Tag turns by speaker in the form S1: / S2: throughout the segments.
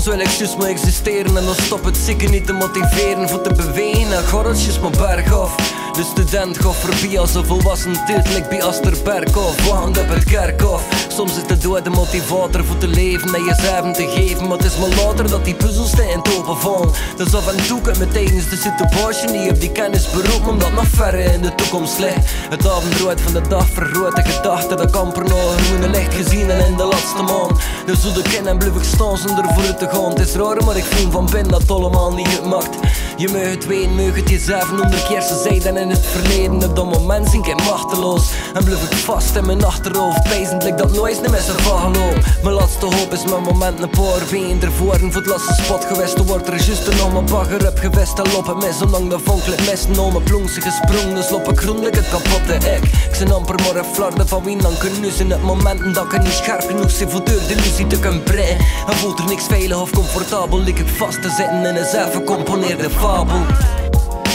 S1: Soms wil ik juist maar existeren en dan stop het zeker niet te motiveren voor te bewegen en gorreltjes mijn berg af. De student gaat voorbij als een volwassen tilt, like bij Asterberghof, wacht op het kerkhof. Soms is de dood de motivator voor te leven en jezelf te geven, maar het is maar later dat die puzzels in het open vallen. Dus af en toe kan me tijdens de situatie niet op die kennis beroepen, omdat nog verre in de toekomst ligt. Het avondrood van de dag verroodt de gedachte dat ik amper nog een groene licht gezien en in de laatste maand. Dus zo de kin en blijf ik staan zonder vooruit te gaan. Het is raar, maar ik voel van binnen dat het allemaal niet gemaakt. Je mag het weten, mag het jezelf 100 keer ze zeiden in het verleden. Op dat moment zink ik machteloos en blijf ik vast in mijn achterhoofd, pijzend like dat nooit niet meer zo vagelo. Mijn laatste hoop is mijn moment een paar weken ervoor en voor het laatste spot geweest. Dan wordt er juist een om mijn bagger op gewest en lopen mis. Zolang de vonkelijk mis om mijn plongse gesprongen, dus loop ik groenlijk het kapotte ik. Ik zijn amper maar een flarden van wie dan kunnen in het moment dat ik niet scherp genoeg zit voor de illusie te kunnen breien. En voelt er niks veilig of comfortabel, lik ik vast te zitten in een zelf gecomponeerde fabel.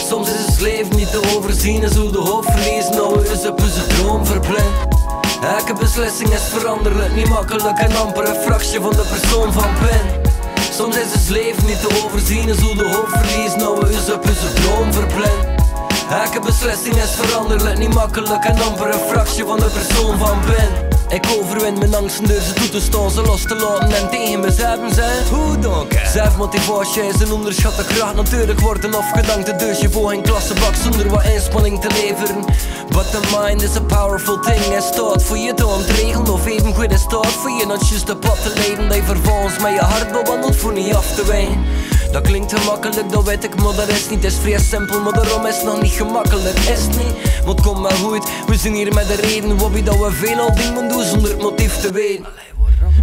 S1: Soms is het leven niet te overzien en zo de hoop verliezen, nou is op onze droom verblind. Elke beslissing is veranderlijk, niet makkelijk en amper een fractie van de persoon van ben. Soms is het leven niet te overzien en zo de hoop verliezen, nou is op onze droom verblind. Elke beslissing is veranderlijk, niet makkelijk en amper een fractie van de persoon van ben. Ik overwin mijn angsten door ze toe te staan, ze los te laten en tegen mezelf zijn. Hoe dank je? Zelfmotivatie is een onderschatte kracht. Natuurlijk wordt een afgedankte deusje voor geen klassebak zonder wat inspanning te leveren. But the mind is a powerful thing. Het staat voor je te ontregelen of even goed is staat voor je not just de pad te leiden. Dat je vervolgens met je hart bewandelt voor niet af te wijnen. Dat klinkt gemakkelijk, dat weet ik, maar dat is niet. Het is vrij simpel, maar daarom is het nog niet gemakkelijk. Is het niet? Maar het komt maar goed. We zijn hier met de reden waarom dat we veel al dingen doen zonder het motief te weten.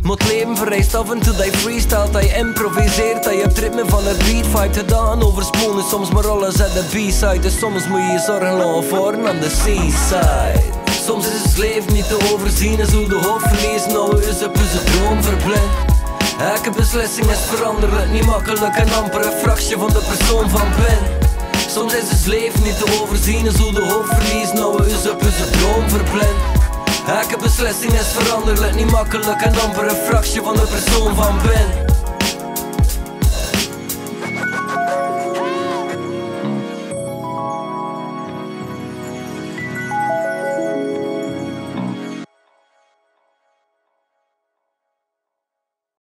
S1: Maar het leven vereist af en toe dat je freestylt, dat je improviseert, dat je op het ritme van een beat vibe te dan overspoelen. Soms maar alles uit de B-side, dus soms moet je je zorgen laten varen aan de C-side. Soms is het leven niet te overzien en zo de hoop verliezen, nou is op onze droom verblind. Elke beslissing is veranderlijk, niet makkelijk en amper een fractie van de persoon van ben. Soms is het leven niet te overzien en zo de hoop verliezen, nou is op onze droom verblind. Elke beslissing is veranderlijk, niet makkelijk en amper een fractie van de persoon van ben.